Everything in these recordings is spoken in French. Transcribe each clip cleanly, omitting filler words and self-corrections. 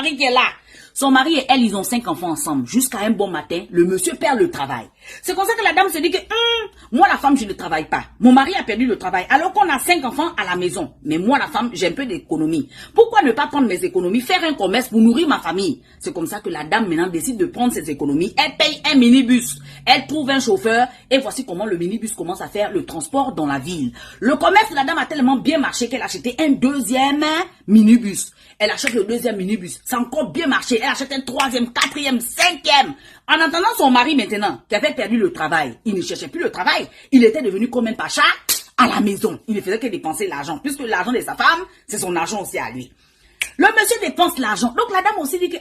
mari qui est là. Son mari et elle, ils ont 5 enfants ensemble. Jusqu'à un bon matin, le monsieur perd le travail. C'est comme ça que la dame se dit que, moi la femme, je ne travaille pas. Mon mari a perdu le travail, alors qu'on a 5 enfants à la maison. Mais moi la femme, j'ai un peu d'économie. Pourquoi ne pas prendre mes économies, faire un commerce pour nourrir ma famille? C'est comme ça que la dame maintenant décide de prendre ses économies. Elle paye un minibus. Elle trouve un chauffeur et voici comment le minibus commence à faire le transport dans la ville. Le commerce de la dame a tellement bien marché qu'elle a acheté un deuxième minibus. Elle achète le deuxième minibus. Ça a encore bien marché. Elle achète un troisième, quatrième, cinquième. En attendant son mari maintenant, qui avait perdu le travail, il ne cherchait plus le travail. Il était devenu comme un pacha à la maison. Il ne faisait que dépenser l'argent. Puisque l'argent de sa femme, c'est son argent aussi à lui. Le monsieur dépense l'argent. Donc la dame aussi dit que...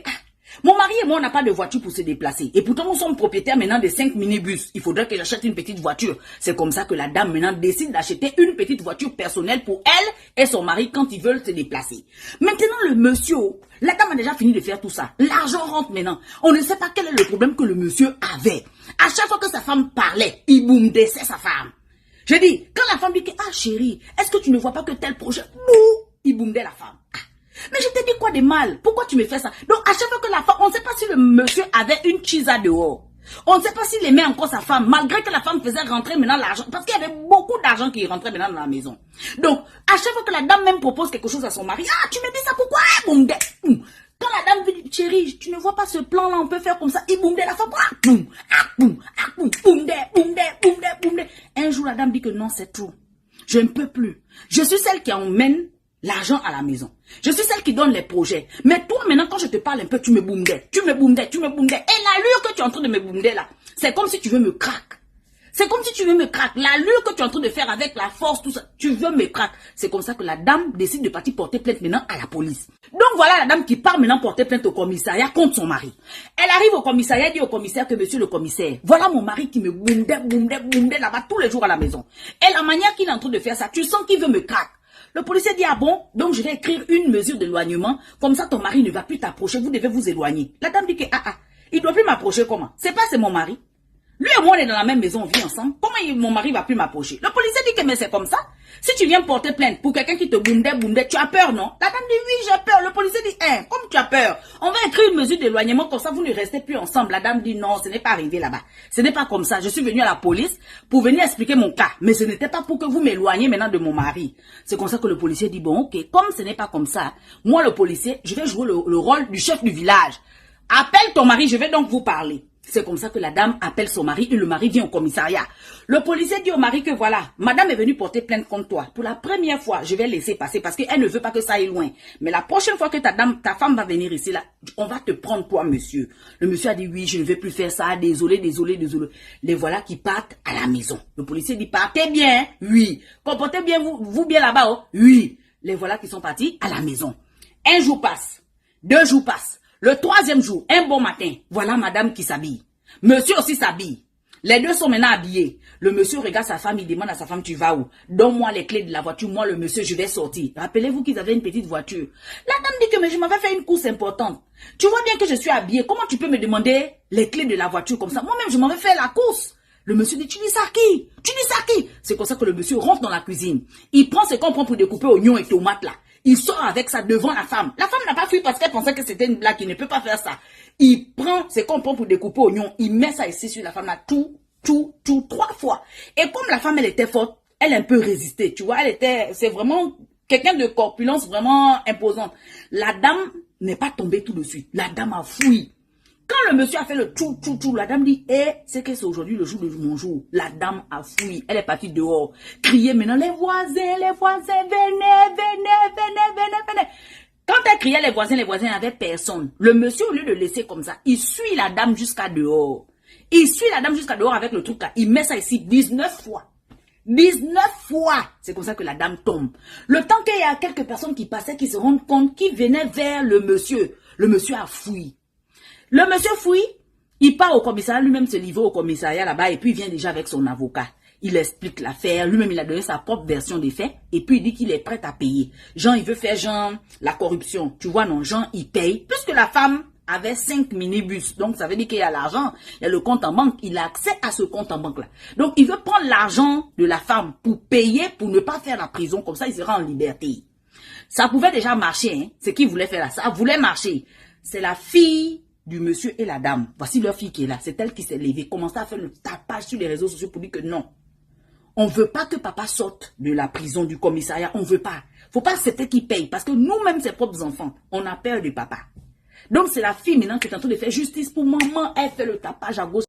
mon mari et moi, on n'a pas de voiture pour se déplacer. Et pourtant, nous sommes propriétaires maintenant de 5 minibus. Il faudrait que j'achète une petite voiture. C'est comme ça que la dame maintenant décide d'acheter une petite voiture personnelle pour elle et son mari quand ils veulent se déplacer. Maintenant, le monsieur, la dame a déjà fini de faire tout ça. L'argent rentre maintenant. On ne sait pas quel est le problème que le monsieur avait. À chaque fois que sa femme parlait, il boumdait sa femme. Je dis, quand la femme dit que, ah chérie, est-ce que tu ne vois pas que tel projet, il boumdait la femme. Mais je t'ai dit quoi de mal? Pourquoi tu me fais ça? Donc, à chaque fois que la femme, on ne sait pas si le monsieur avait une chisa dehors. On ne sait pas s'il aimait encore sa femme, malgré que la femme faisait rentrer maintenant l'argent. Parce qu'il y avait beaucoup d'argent qui rentrait maintenant dans la maison. Donc, à chaque fois que la dame même propose quelque chose à son mari, ah, tu me dis ça pourquoi? Quand la dame dit, chérie, tu ne vois pas ce plan-là, on peut faire comme ça. Il boumdait la femme. Boumdait. Un jour, la dame dit que non, c'est trop. Je ne peux plus. Je suis celle qui emmène l'argent à la maison. Je suis celle qui donne les projets. Mais toi, maintenant, quand je te parle un peu, tu me boumdais. Et l'allure que tu es en train de me boumder là, c'est comme si tu veux me craquer. C'est comme si tu veux me craquer. L'allure que tu es en train de faire avec la force, tout ça, tu veux me craquer. C'est comme ça que la dame décide de partir porter plainte maintenant à la police. Donc voilà la dame qui part maintenant porter plainte au commissariat contre son mari. Elle arrive au commissariat et dit au commissaire que monsieur le commissaire, voilà mon mari qui me boumdait là-bas tous les jours à la maison. Et la manière qu'il est en train de faire ça, tu sens qu'il veut me craquer. Le policier dit, ah bon, donc je vais écrire une mesure d'éloignement, comme ça ton mari ne va plus t'approcher, vous devez vous éloigner. La dame dit que, il ne doit plus m'approcher comment? C'est mon mari. Lui et moi, on est dans la même maison, on vit ensemble. Comment mon mari va plus m'approcher? Le policier dit que, mais c'est comme ça. Si tu viens porter plainte pour quelqu'un qui te boumdait, tu as peur, non? La dame dit, oui, j'ai peur. Le policier dit, comme tu as peur, on va écrire une mesure d'éloignement, comme ça vous ne restez plus ensemble. La dame dit, non, ce n'est pas arrivé là-bas. Ce n'est pas comme ça. Je suis venue à la police pour venir expliquer mon cas. Mais ce n'était pas pour que vous m'éloigniez maintenant de mon mari. C'est comme ça que le policier dit, bon, ok, comme ce n'est pas comme ça, moi, le policier, je vais jouer le rôle du chef du village. Appelle ton mari, je vais donc vous parler. C'est comme ça que la dame appelle son mari et le mari vient au commissariat. Le policier dit au mari que voilà, madame est venue porter plainte contre toi. Pour la première fois, je vais laisser passer parce qu'elle ne veut pas que ça aille loin. Mais la prochaine fois que ta femme va venir ici, là, on va te prendre toi, monsieur. Le monsieur a dit oui, je ne vais plus faire ça, désolé. Les voilà qui partent à la maison. Le policier dit partez bien, oui. Comportez bien vous bien là-bas, oh, oui. Les voilà qui sont partis à la maison. Un jour passe, 2 jours passent. Le 3e jour, un bon matin, voilà madame qui s'habille. Monsieur aussi s'habille. Les deux sont maintenant habillés. Le monsieur regarde sa femme, il demande à sa femme, tu vas où? Donne-moi les clés de la voiture, moi le monsieur, je vais sortir. Rappelez-vous qu'ils avaient une petite voiture. La dame dit que mais je m'avais fait une course importante. Tu vois bien que je suis habillée, comment tu peux me demander les clés de la voiture comme ça? Moi-même, je m'avais fait la course. Le monsieur dit, tu dis ça à qui? C'est comme ça que le monsieur rentre dans la cuisine. Il prend ce qu'on prend pour découper oignons et tomates là. Il sort avec ça devant la femme. La femme n'a pas fui parce qu'elle pensait que c'était une blague. Il ne peut pas faire ça. Il prend ce qu'on prend pour découper oignons. Il met ça ici sur la femme là. Tout, 3 fois. Et comme la femme, elle était forte, elle a un peu résisté. Tu vois, c'est vraiment quelqu'un de corpulence vraiment imposante. La dame n'est pas tombée tout de suite. La dame a fui. Quand le monsieur a fait le tout, la dame dit, c'est que c'est aujourd'hui le jour de mon jour. La dame a fui. Elle est partie dehors. Crier maintenant, les voisins, venez. Quand elle criait les voisins, il n'y avait personne. Le monsieur, au lieu de laisser comme ça, il suit la dame jusqu'à dehors. Avec le truc là. Il met ça ici 19 fois. 19 fois. C'est comme ça que la dame tombe. Le temps qu'il y a quelques personnes qui passaient, qui se rendent compte, qui venaient vers le monsieur. Le monsieur a fui. Le monsieur fouille, il part au commissariat, lui-même se livre au commissariat là-bas et puis il vient déjà avec son avocat. Il explique l'affaire, lui-même il a donné sa propre version des faits et puis il dit qu'il est prêt à payer. Jean, il veut faire genre la corruption. Tu vois, non, Jean, il paye. Puisque la femme avait 5 minibus, donc ça veut dire qu'il y a l'argent, il y a le compte en banque, il a accès à ce compte en banque là. Donc il veut prendre l'argent de la femme pour payer, pour ne pas faire la prison, comme ça il sera en liberté. Ça pouvait déjà marcher, hein, ce qu'il voulait faire là, ça voulait marcher. c'est la fille du monsieur et la dame. Voici leur fille qui est là. C'est elle qui s'est levée, commencé à faire le tapage sur les réseaux sociaux pour dire que non. On ne veut pas que papa sorte de la prison, du commissariat. On ne veut pas. Il ne faut pas accepter qu'il paye. Parce que nous-mêmes, ses propres enfants, on a peur de papa. Donc, c'est la fille maintenant qui est en train de faire justice pour maman. Elle fait le tapage à gauche.